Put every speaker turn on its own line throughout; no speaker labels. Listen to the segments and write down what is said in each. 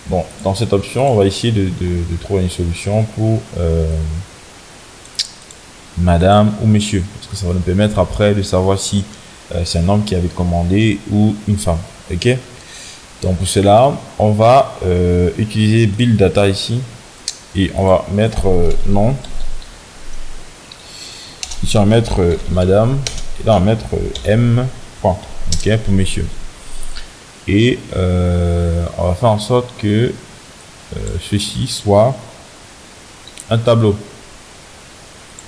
Bon, dans cette option, on va essayer de trouver une solution pour madame ou monsieur, parce que ça va nous permettre après de savoir si c'est un homme qui avait commandé ou une femme. Ok. Donc pour cela, on va utiliser build data ici et on va mettre nom. Ici on va mettre madame et là on va mettre m point. Ok, pour monsieur. Et on va faire en sorte que ceci soit un tableau.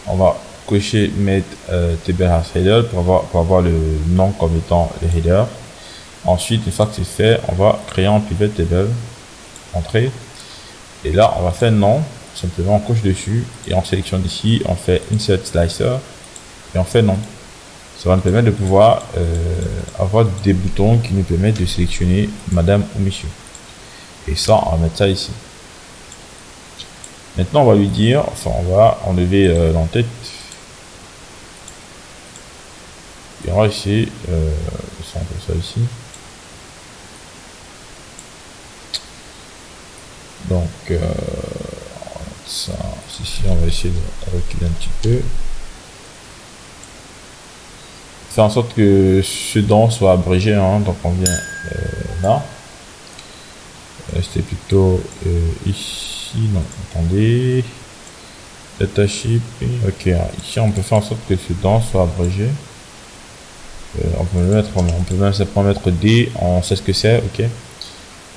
On va cocher mettre table header pour avoir le nom comme étant le header. Ensuite, une fois que c'est fait, on va créer un pivot table, entrée, et là on va faire nom, simplement on coche dessus et on sélectionne ici, on fait insert slicer et on fait nom. Ça va nous permettre de pouvoir avoir des boutons qui nous permettent de sélectionner madame ou monsieur. Et ça, on va mettre ça ici. Maintenant, on va lui dire, enfin, on va enlever l'entête. Et on va essayer de centrer ça ici. Donc, ça, ici, on va essayer de reculer un petit peu. Faire en sorte que ce don soit abrégé, hein, donc on vient là. C'était plutôt ici, non, attendez. Datasheet, ok, ici on peut faire en sorte que ce don soit abrégé. On peut même simplement mettre D, on sait ce que c'est, ok.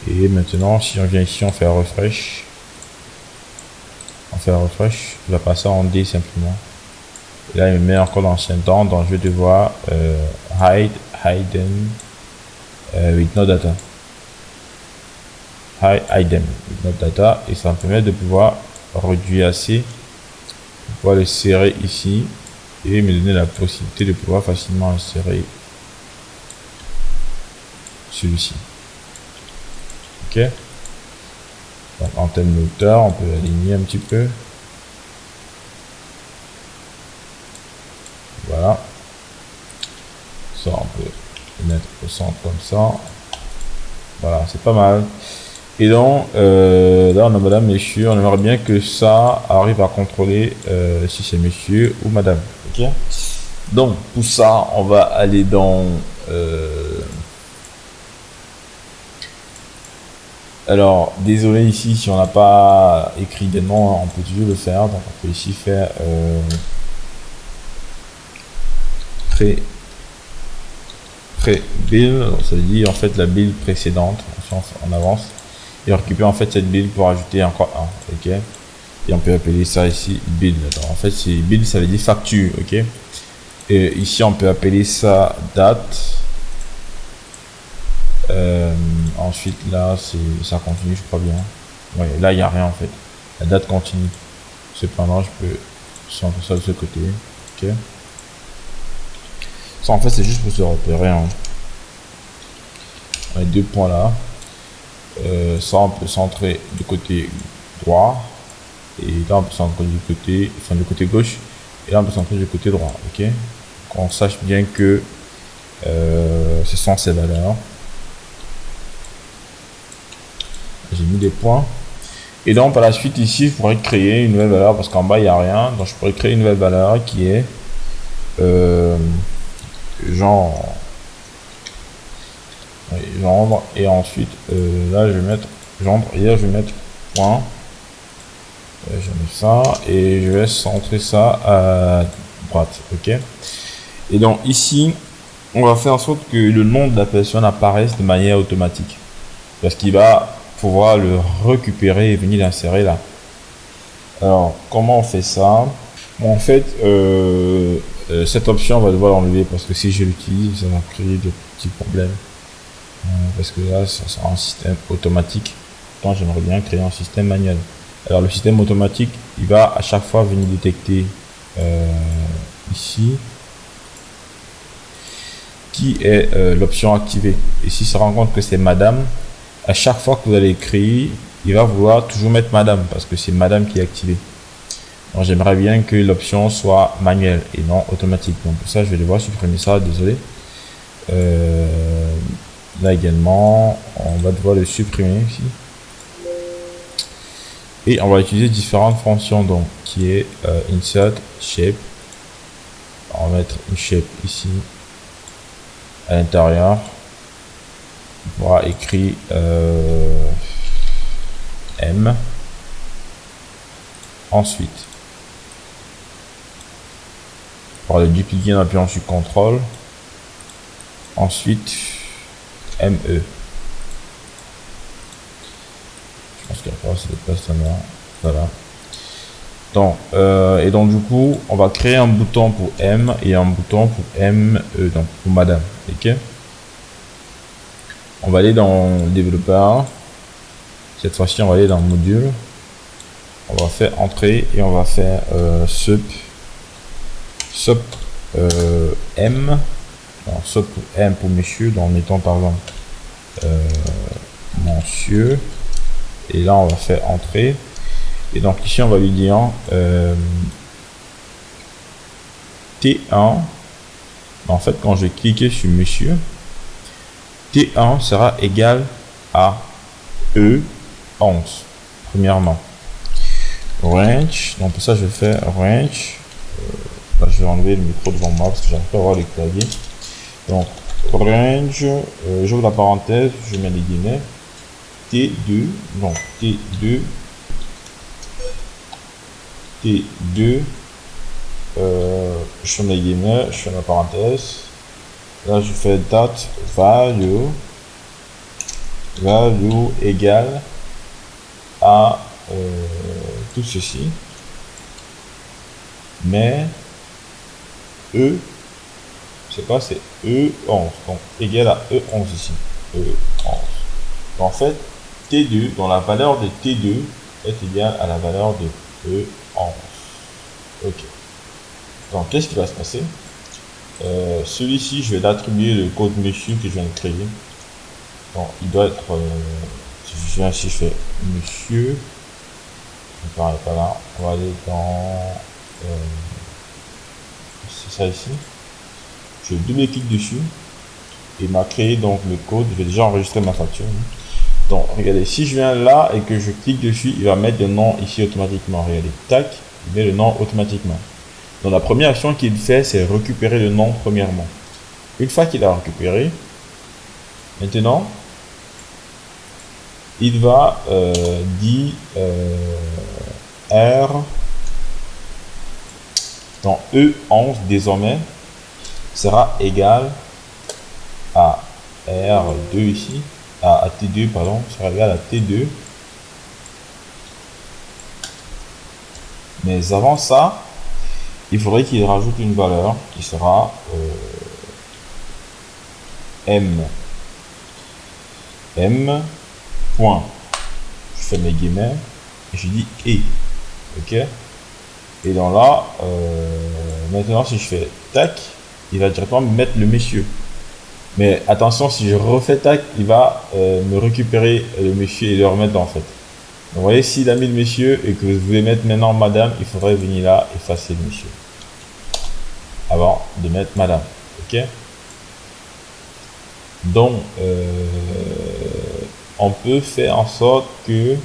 Et maintenant, si on vient ici, on fait un refresh. Il va passer en D simplement. Et là, il me met encore l'ancien temps, donc je vais devoir hidden with no data. Hidden with no data, et ça me permet de pouvoir réduire assez, pour pouvoir le serrer ici et me donner la possibilité de pouvoir facilement insérer celui-ci. Ok. Donc en termes de hauteur, on peut aligner un petit peu. Voilà. Ça, on peut le mettre au centre comme ça. Voilà, c'est pas mal. Et donc, là, on a madame, monsieur. On aimerait bien que ça arrive à contrôler si c'est monsieur ou madame. Ok. Donc, pour ça, on va aller dans... alors, désolé ici, si on n'a pas écrit des noms, on peut toujours le faire. Donc, on peut ici faire... build, ça veut dire en fait la build précédente, on avance et on récupère en fait cette build pour ajouter encore un, ok, et on peut appeler ça ici build. Alors, en fait c'est build, ça veut dire facture, ok, et ici on peut appeler ça date. Ensuite là ça continue, je crois bien. Ouais, là il n'y a rien en fait, la date continue. Cependant je peux centrer ça de ce côté, ok. Ça en fait c'est juste pour se repérer, hein. On a deux points là. Ça on peut centrer du côté droit et là on peut centrer du côté, enfin du côté gauche, et là on peut centrer du côté droit, ok. Qu'on sache bien que ce sont ces valeurs. J'ai mis des points et donc par la suite ici je pourrais créer une nouvelle valeur parce qu'en bas il n'y a rien, donc je pourrais créer une nouvelle valeur qui est genre gendre, et ensuite là je vais mettre gendre et là je vais mettre point, je mets ça et je vais centrer ça à droite, ok. Et donc ici on va faire en sorte que le nom de la personne apparaisse de manière automatique parce qu'il va pouvoir le récupérer et venir l'insérer là. Alors comment on fait ça? Bon, en fait cette option on va devoir l'enlever parce que si je l'utilise ça va créer de petits problèmes, parce que là ça sera un système automatique. Donc j'aimerais bien créer un système manuel. Alors le système automatique il va à chaque fois venir détecter ici qui est l'option activée, et s'il se rend compte que c'est madame, à chaque fois que vous allez écrire il va vouloir toujours mettre madame parce que c'est madame qui est activée. Donc j'aimerais bien que l'option soit manuelle et non automatique, donc pour ça je vais devoir supprimer ça, désolé. Là également on va devoir le supprimer ici. Et on va utiliser différentes fonctions, donc qui est insert shape. On va mettre une shape ici à l'intérieur. On pourra écrire M. Ensuite, on va le dupliquer en appuyant sur CTRL. Ensuite, ME. Je pense qu'après c'est le placemat. Voilà. Donc, et donc du coup, on va créer un bouton pour M et un bouton pour ME, donc pour Madame. Ok. On va aller dans développeur. Cette fois-ci, on va aller dans module. On va faire entrée et on va faire sup M. Alors, sup M pour monsieur, donc mettons par exemple monsieur. Et là, on va faire entrée. Et donc ici, on va lui dire T1. En fait, quand je vais cliquer sur monsieur, T1 sera égal à E11, premièrement. Range, donc pour ça, je vais faire range. Là, je vais enlever le micro devant moi parce que j'arrive pas à voir les claviers. Donc, range, j'ouvre la parenthèse, je mets les guillemets. T2, donc T2, T2, je ferme les guillemets, je ferme la parenthèse. Là, je fais date value égale à tout ceci, mais E, c'est quoi, c'est E11, donc égal à E11 ici, E11. En fait, T2, dont la valeur de T2 est égale à la valeur de E11. Ok. Donc, qu'est-ce qui va se passer? Celui-ci, je vais l'attribuer le code monsieur que je viens de créer. Donc, il doit être, si je viens ici, je fais monsieur, il ne paraît pas là, on va aller dans, c'est ça ici, je double-clique dessus, et il m'a créé donc le code, je vais déjà enregistrer ma facture. Donc, regardez, si je viens là et que je clique dessus, il va mettre le nom ici automatiquement. Regardez, tac, il met le nom automatiquement. Donc, la première action qu'il fait, c'est récupérer le nom premièrement. Une fois qu'il a récupéré, maintenant, il va dire R dans E11 désormais sera égal à R2 ici, à T2, pardon, sera égal à T2. Mais avant ça, il faudrait qu'il rajoute une valeur qui sera M. M. Point. Je fais mes guillemets et je dis et. Ok. Et donc là, maintenant si je fais tac, il va directement me mettre le monsieur. Mais attention, si je refais tac, il va me récupérer le monsieur et le remettre en fait. Donc, vous voyez, s'il a mis le monsieur et que vous voulez mettre maintenant madame, il faudrait venir là, effacer le monsieur. Avant de mettre madame. Ok. Donc, on peut faire en sorte que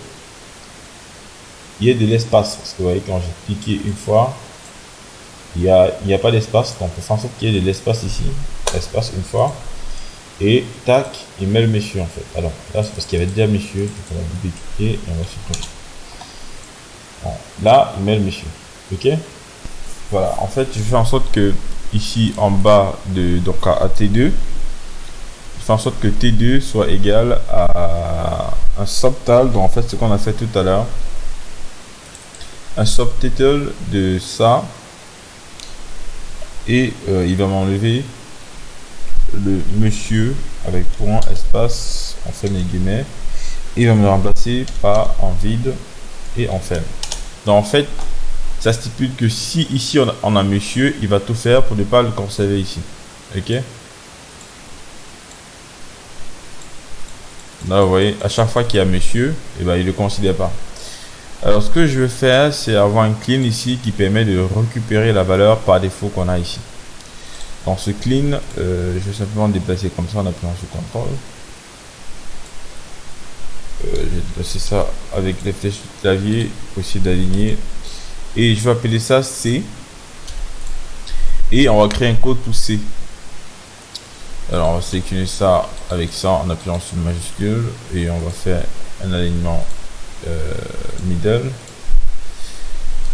il y ait de l'espace. Parce que vous voyez, quand j'ai cliqué une fois, il n'y a pas d'espace. Donc, on fait en sorte qu'il y ait de l'espace ici. Espace une fois. Et tac, il met le monsieur en fait. Alors là, c'est parce qu'il y avait déjà monsieur. Donc, on va dupliquer et on va supprimer. Bon, là, il met le monsieur. Ok. Voilà. En fait, je fais en sorte que ici en bas de donc à T2, je fais en sorte que T2 soit égal à un subtitle. Donc en fait, ce qu'on a fait tout à l'heure, un subtitle de ça, et il va m'enlever le monsieur avec point espace, on fait mes guillemets, et il va me le remplacer par un vide et on ferme. Donc en fait, ça stipule que si ici on a monsieur, il va tout faire pour ne pas le conserver ici. Ok. Là, vous voyez, à chaque fois qu'il y a monsieur, et ben, il ne le considère pas. Alors, ce que je vais faire, c'est avoir un clean ici qui permet de récupérer la valeur par défaut qu'on a ici. Dans ce clean, je vais simplement déplacer comme ça en appuyant sur CTRL. c'est ça, avec les flèches du clavier, aussi d'aligner. Et je vais appeler ça C. Et on va créer un code pour C. Alors on va sélectionner ça avec ça en appuyant sur majuscule. Et on va faire un alignement middle.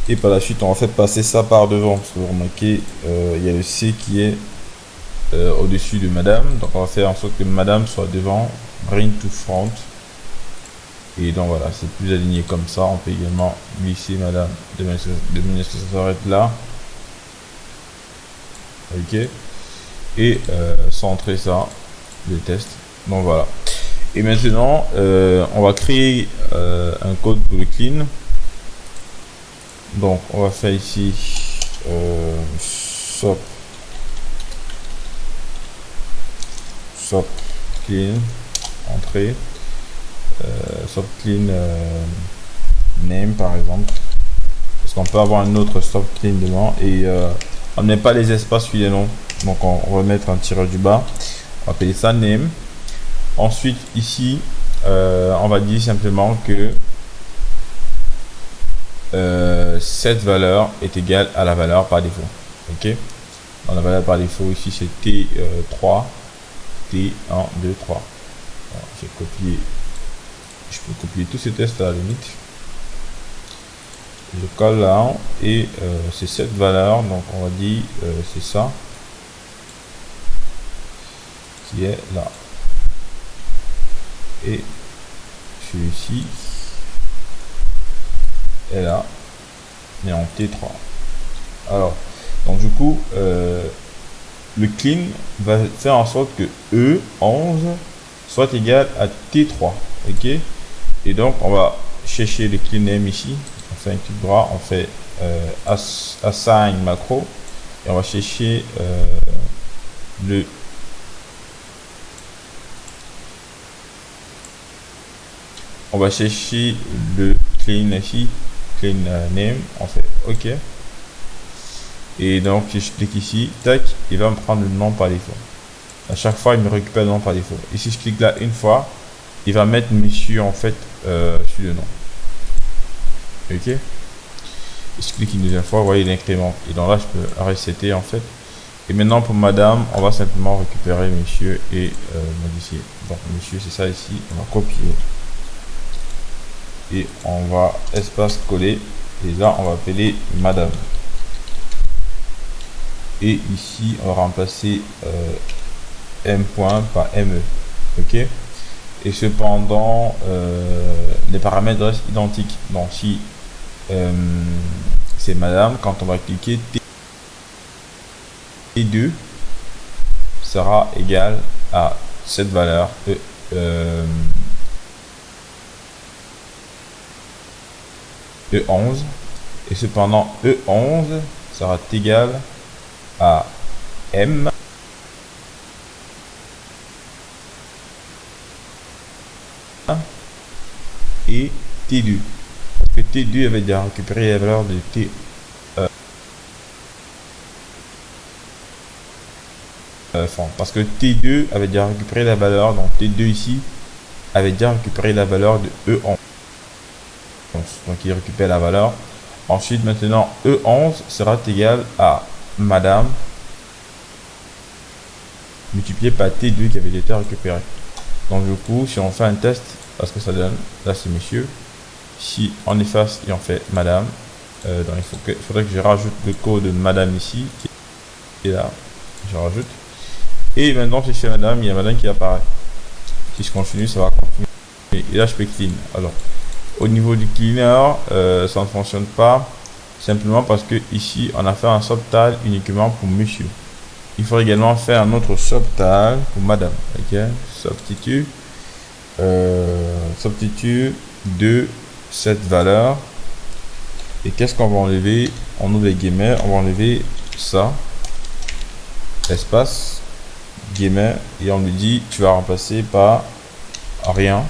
Et par la suite, on va faire passer ça par devant. Parce que vous remarquez, il y a le C qui est au-dessus de madame. Donc on va faire en sorte que madame soit devant, bring to front. Et donc voilà, c'est plus aligné comme ça. On peut également glisser madame de manière que ça s'arrête là. Ok. Et centrer ça, le test. Donc voilà. Et maintenant, on va créer un code pour le clean. Donc on va faire ici SOP clean entrée, SOP clean name par exemple, parce qu'on peut avoir un autre SOP clean devant et on n'est pas les espaces sur les noms. Donc on va mettre un tireur du bas, on va appeler ça name. Ensuite ici on va dire simplement que cette valeur est égale à la valeur par défaut. Ok, dans la valeur par défaut ici c'est T3 T1 2 3. Alors, j'ai copié, je peux copier tous ces tests à la limite, je colle là et c'est cette valeur, donc on va dire c'est ça qui est là et celui-ci est là mais en T3. Alors donc du coup le clean va faire en sorte que E11 soit égal à T3. Ok, et donc on va chercher le clean name ici, on fait un clic droit, on fait assign macro et on va chercher le clean ici, clean name, on fait ok. Et donc si je clique ici, tac, il va me prendre le nom par défaut. À chaque fois il me récupère le nom par défaut. Et si je clique là une fois, il va mettre monsieur en fait sur le nom. Ok, et je clique une deuxième fois, vous voyez l'incrément. Et donc là je peux resetter en fait. Et maintenant pour madame, on va simplement récupérer monsieur et modifier. Donc monsieur c'est ça ici, on va copier. Et on va espace coller. Et là on va appeler madame. Et ici on va remplacer M point par ME. Ok, et cependant les paramètres restent identiques. Donc si c'est madame, quand on va cliquer, T2 sera égal à cette valeur E11, et cependant E11 sera égal à M et T2, parce que T2 avait déjà récupéré la valeur de T parce que T2 avait déjà récupéré la valeur, donc T2 ici avait déjà récupéré la valeur de E11, donc il récupère la valeur. Ensuite maintenant E11 sera égal à madame multiplié par T2 qui avait été récupéré. Donc du coup si on fait un test, parce que ça donne, là c'est monsieur, si on efface et on fait madame, donc faudrait que je rajoute le code de madame ici qui est là, je rajoute, et maintenant si je fais madame, il y a madame qui apparaît. Si je continue, ça va continuer, et là je peux clean. Alors au niveau du cleaner, ça ne fonctionne pas simplement parce que ici on a fait un subtile uniquement pour monsieur. Il faut également faire un autre subtile pour madame. Ok, substitut de cette valeur. Et qu'est-ce qu'on va enlever? On ouvre les guillemets, on va enlever ça, espace guillemets, et on lui dit tu vas remplacer par rien.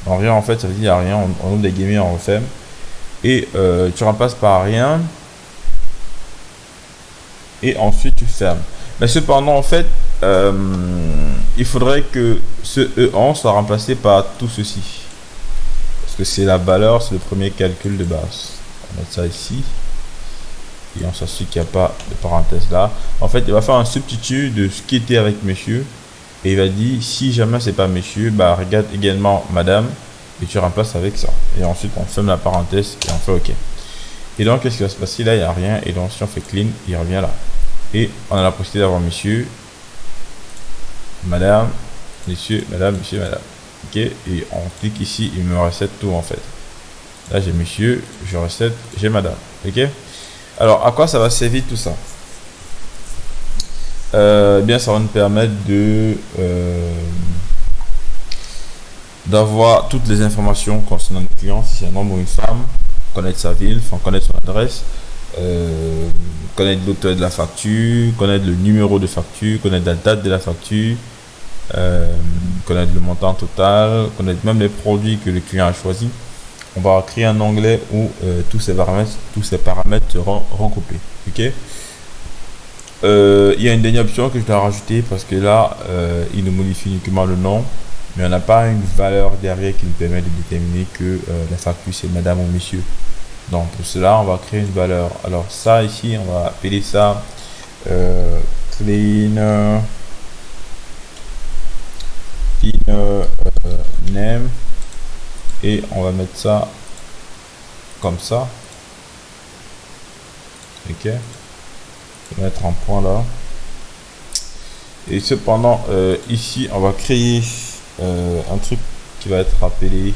En rien en fait ça veut dire rien, on ouvre les guillemets, on referme, et tu remplaces par rien et ensuite tu fermes. Mais cependant en fait il faudrait que ce E11 soit remplacé par tout ceci. parce que c'est la valeur, c'est le premier calcul de base. On va mettre ça ici. Et on s'assure qu'il n'y a pas de parenthèse là. En fait, il va faire un substitut de ce qui était avec monsieur. Et il va dire, si jamais c'est pas monsieur, bah regarde également madame. Et tu remplaces avec ça. Et ensuite, on ferme la parenthèse et on fait OK. Et donc, qu'est-ce qui va se passer là? Il n'y a rien. Et donc, si on fait clean, il revient là. Et on a la possibilité d'avoir monsieur, madame, monsieur, madame, monsieur, madame. OK. Et on clique ici, il me recette tout en fait. Là, j'ai monsieur, je recette, j'ai madame. OK. Alors, à quoi ça va servir tout ça? Bien, ça va nous permettre de d'avoir toutes les informations concernant le client, si c'est un homme ou une femme, connaître sa ville, enfin connaître son adresse, connaître l'auteur de la facture, connaître le numéro de facture, connaître la date de la facture, connaître le montant total, connaître même les produits que le client a choisi. On va créer un onglet où tous ces paramètres seront recoupés. OK. Il y a une dernière option que je dois rajouter parce que là, il nous modifie uniquement le nom, mais on n'a pas une valeur derrière qui nous permet de déterminer que la facture c'est madame ou monsieur. Donc pour cela, on va créer une valeur. Alors ça ici, on va appeler ça cleaner name et on va mettre ça comme ça. OK. Mettre un point là. Et cependant, ici, on va créer un truc qui va être appelé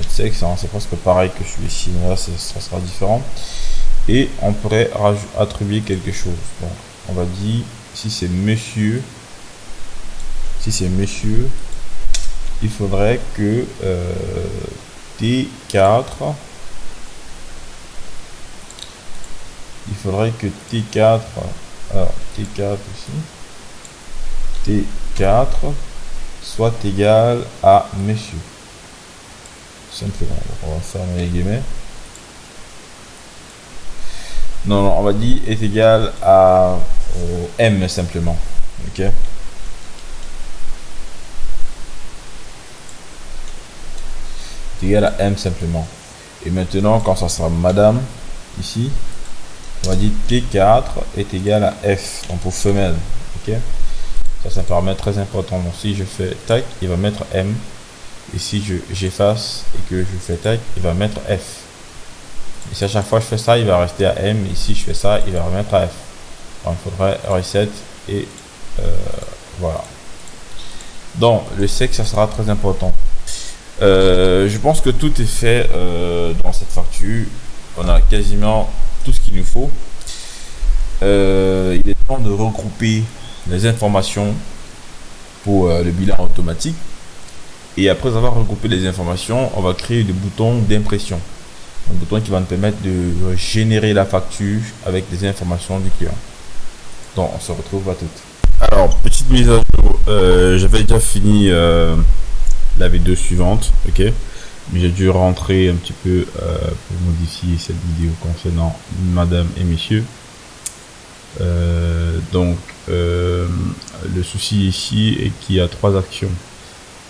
c'est presque pareil que celui-ci, mais là, ça sera différent. Et on pourrait attribuer quelque chose. Donc, on va dire, si c'est monsieur, il faudrait que T4, alors T4 ici, T4 soit égal à monsieur. Simplement, on va fermer les guillemets. Non, on va dire est égal à M simplement. OK. Est égal à M simplement. Et maintenant, quand ça sera madame, ici, on va dire T4 est égal à F, donc pour femelle. OK. Ça permet très important. Donc si je fais tac, il va mettre M. Et si j'efface et que je fais tac, il va mettre F. Et si à chaque fois je fais ça, il va rester à M. Et si je fais ça, il va remettre à F. Donc il faudrait reset et voilà. Donc le sexe, ça sera très important. Je pense que tout est fait dans cette facture. On a quasiment tout ce qu'il nous faut. Il est temps de regrouper les informations pour le bilan automatique. Et après avoir regroupé les informations, on va créer des boutons d'impression. Un bouton qui va nous permettre de générer la facture avec les informations du client. Donc on se retrouve à tout. Alors, petite mise à jour. J'avais déjà fini la vidéo suivante, ok, mais j'ai dû rentrer un petit peu pour modifier cette vidéo concernant madame et messieurs. Donc le souci ici est qu'il y a 3 actions.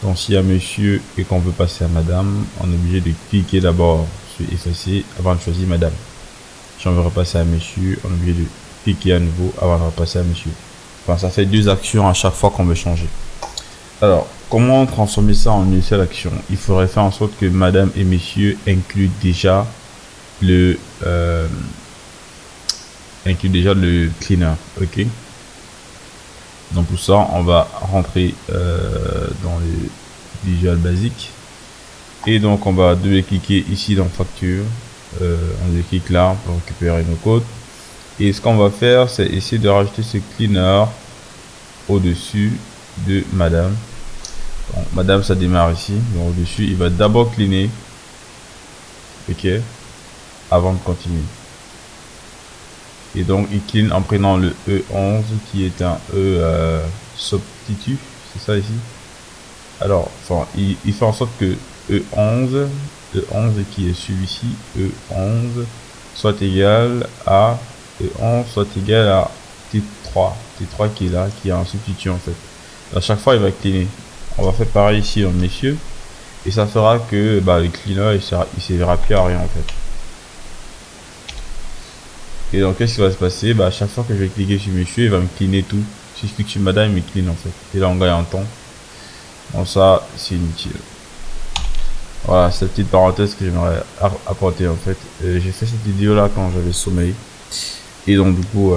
Donc s'il y a monsieur et qu'on veut passer à madame, on est obligé de cliquer d'abord sur effacer avant de choisir madame. Si on veut repasser à monsieur, on est obligé de cliquer à nouveau avant de repasser à monsieur. Enfin, ça fait 2 actions à chaque fois qu'on veut changer. Alors, comment transformer ça en une seule action? Il faudrait faire en sorte que madame et messieurs incluent déjà le cleaner. OK. Donc pour ça, on va rentrer dans le Visual Basic. Et donc on va double-cliquer ici dans facture. On double-clique là pour récupérer nos codes. Et ce qu'on va faire, c'est essayer de rajouter ce cleaner au-dessus de madame. Donc, madame, ça démarre ici. Donc au-dessus, il va d'abord cleaner. OK. Avant de continuer. Et donc il clean en prenant le E11 qui est un E substitut, c'est ça ici. Alors, enfin, il fait en sorte que E11 qui est celui-ci, E11 soit égal à T3 qui est là, qui est un substitut en fait. À chaque fois il va cleaner on va faire pareil ici dans messieurs. Et ça fera que bah, le cleaner il servira plus à rien en fait. Et donc qu'est-ce qui va se passer? Bah, à chaque fois que je vais cliquer sur monsieur, il va me cleaner tout. Si je clique sur madame, il me clean en fait. Et là on gagne un temps. Bon, ça c'est inutile. Voilà, cette petite parenthèse que j'aimerais apporter en fait. J'ai fait cette vidéo là quand j'avais sommeil. Et donc du coup,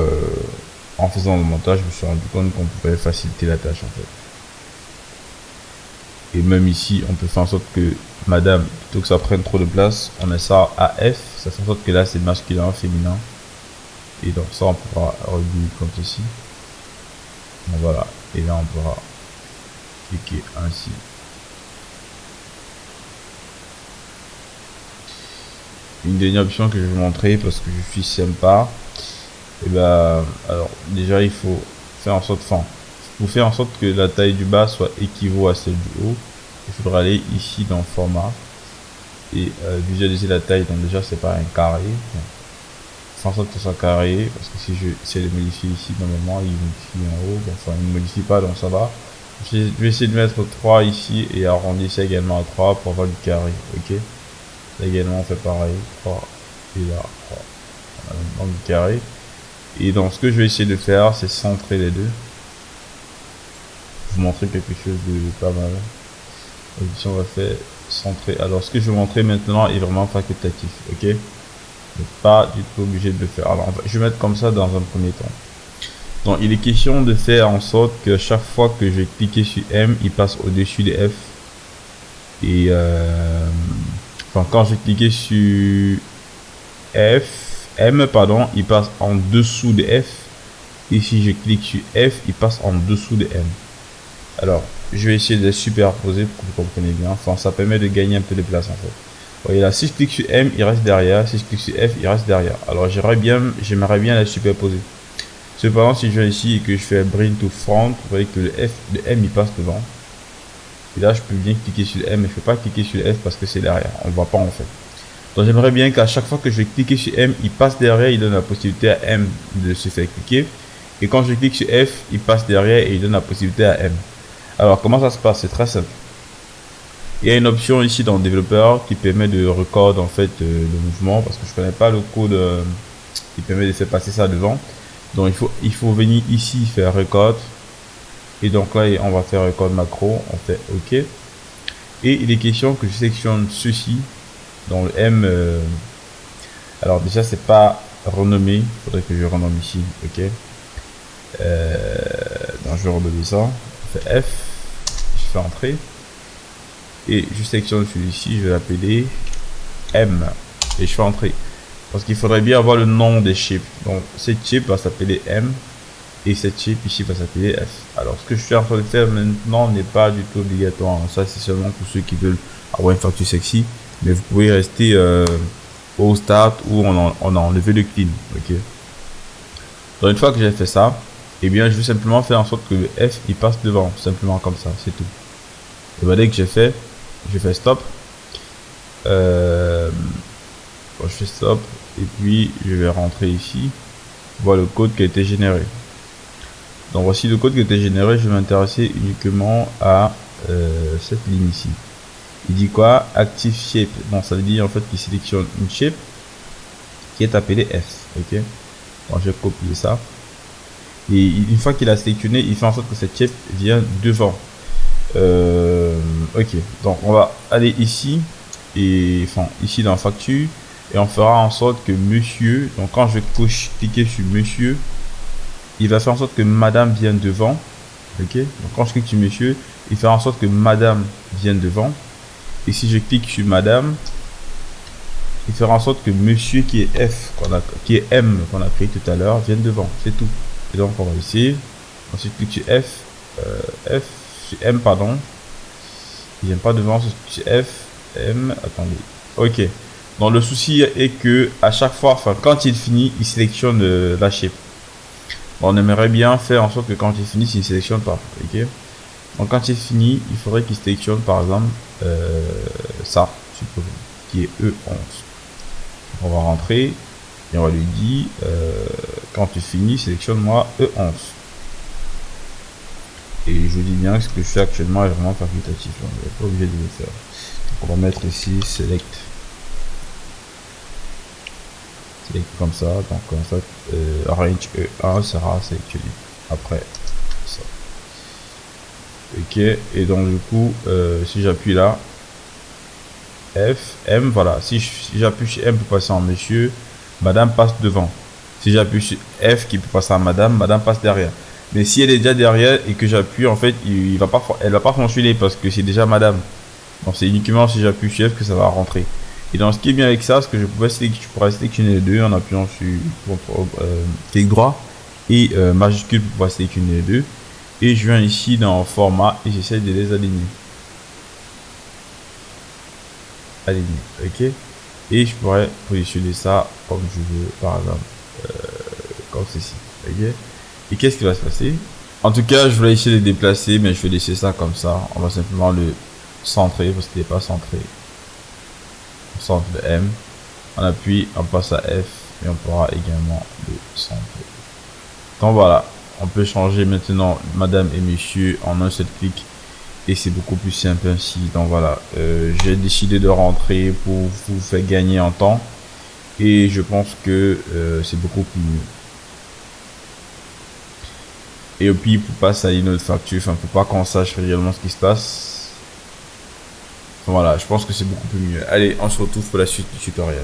en faisant le montage, je me suis rendu compte qu'on pouvait faciliter la tâche en fait. Et même ici, on peut faire en sorte que madame, plutôt que ça prenne trop de place, on met ça à F. Ça fait en sorte que là c'est masculin, féminin. Et donc ça on pourra réduire comme ceci. Donc voilà. Et là on pourra cliquer ainsi. Une dernière option que je vais vous montrer parce que je suis sympa. Et ben alors déjà il faut faire en sorte, pour faire en sorte que la taille du bas soit équivaut à celle du haut, il faudra aller ici dans format et visualiser la taille. Donc déjà c'est pas un carré, faire en sorte que ce soit carré, parce que si je essaie de modifier ici normalement il modifie en haut, enfin il ne modifie pas, donc ça va. Je vais essayer de mettre 3 ici et arrondir ça également à 3 pour avoir du carré. Ok, là également on fait pareil, 3 et là 3, on a maintenant du carré. Et donc ce que je vais essayer de faire, c'est centrer les deux. Vous montrer quelque chose de pas mal. Ici on va faire centrer. Alors ce que je vais montrer maintenant est vraiment facultatif, ok? Mais pas du tout obligé de le faire. Alors je vais mettre comme ça dans un premier temps. Donc il est question de faire en sorte que chaque fois que je vais cliquer sur M, il passe au-dessus de F. Et enfin quand je vais cliquer sur M pardon, il passe en dessous de F. Et si je clique sur F, il passe en dessous de M. Alors, je vais essayer de superposer pour que vous compreniez bien. Enfin, ça permet de gagner un peu de place en fait. Vous voyez là, si je clique sur M, il reste derrière. Si je clique sur F, il reste derrière. Alors, j'aimerais bien la superposer. Cependant, si je viens ici et que je fais bring to front, vous voyez que le M il passe devant. Et là, je peux bien cliquer sur le M, mais je ne peux pas cliquer sur le F parce que c'est derrière. On ne voit pas en fait. Donc, j'aimerais bien qu'à chaque fois que je vais cliquer sur M, il passe derrière, il donne la possibilité à M de se faire cliquer. Et quand je clique sur F, il passe derrière et il donne la possibilité à M. Alors, comment ça se passe? C'est très simple. Il y a une option ici dans le développeur qui permet de record en fait le mouvement, parce que je connais pas le code qui permet de faire passer ça devant. Donc il faut venir ici faire record. Et donc là on va faire record macro, on fait OK. Et il est question que je sélectionne ceci dans le M. Alors déjà c'est pas renommé, il faudrait que je renomme ici, OK. Donc je vais renommer ça, on fait F, je fais entrer. Et je sélectionne celui-ci, je vais l'appeler M. Et je fais entrer. Parce qu'il faudrait bien avoir le nom des chips. Donc cette chip va s'appeler M. Et cette chip ici va s'appeler F. Alors ce que je suis en train de faire maintenant n'est pas du tout obligatoire. Ça c'est seulement pour ceux qui veulent avoir une facture sexy. Mais vous pouvez rester au start où on a enlevé le clean. Ok. Donc une fois que j'ai fait ça, et bien je vais simplement faire en sorte que le F il passe devant. Simplement comme ça, c'est tout. Et bien dès que j'ai fait, je fais stop. Je fais stop et puis je vais rentrer ici, voir le code qui a été généré. Donc voici le code qui a été généré. Je vais m'intéresser uniquement à cette ligne ici. Il dit quoi? Active shape. Donc ça veut dire en fait qu'il sélectionne une shape qui est appelée F. Ok. Donc je vais copier ça. Et une fois qu'il a sélectionné, il fait en sorte que cette shape vient devant. Ok. Donc on va aller ici et enfin ici dans facture et on fera en sorte que monsieur. Donc quand je cliquer sur monsieur, il va faire en sorte que madame vienne devant. Ok. Donc quand je clique sur monsieur, il fera en sorte que madame vienne devant. Et si je clique sur madame, il fera en sorte que monsieur qui est F, qui est M qu'on a créé tout à l'heure, vienne devant. C'est tout. Et donc on va ici. Ensuite clique sur F, sur M pardon. Il vient pas devant sur F, M. Attendez. Ok. Donc le souci est que à chaque fois, enfin quand il finit, il sélectionne la shape. Bon, on aimerait bien faire en sorte que quand il finit, il ne sélectionne pas. Ok. Donc quand il finit, il faudrait qu'il sélectionne par exemple ça, supposons, qui est E11. On va rentrer et on va lui dire quand tu finis, sélectionne-moi E11. Et je dis bien que ce que je fais actuellement est vraiment facultatif. On n'est pas obligé de le faire. Donc on va mettre ici select. Select comme ça. Donc en fait, range E1 sera sélectionné après ça. Ok. Et donc du coup, si j'appuie là, F, M, voilà. Si j'appuie sur M pour passer en monsieur, madame passe devant. Si j'appuie sur F qui peut passer à madame, madame passe derrière. Mais si elle est déjà derrière et que j'appuie, en fait, elle va pas fonctionner parce que c'est déjà madame. Donc c'est uniquement si j'appuie sur F que ça va rentrer. Et donc ce qui est bien avec ça, c'est que je pourrais sélectionner les deux en appuyant sur clic droit et majuscule pour pouvoir sélectionner les deux. Et je viens ici dans format et j'essaie de les aligner. Ok, et je pourrais positionner ça comme je veux, par exemple comme ceci. Ok, et qu'est-ce qui va se passer? En tout cas, je vais essayer de déplacer, mais je vais laisser ça comme ça. On va simplement le centrer parce qu'il n'est pas centré. On centre le M, on appuie, on passe à F et on pourra également le centrer. Donc voilà, on peut changer maintenant madame et monsieur en un seul clic et c'est beaucoup plus simple ainsi. Donc voilà, j'ai décidé de rentrer pour vous faire gagner en temps et je pense que c'est beaucoup plus mieux. Et puis pour passer à une autre facture, enfin faut pas qu'on sache réellement ce qui se passe. Voilà, je pense que c'est beaucoup plus mieux. Allez, on se retrouve pour la suite du tutoriel.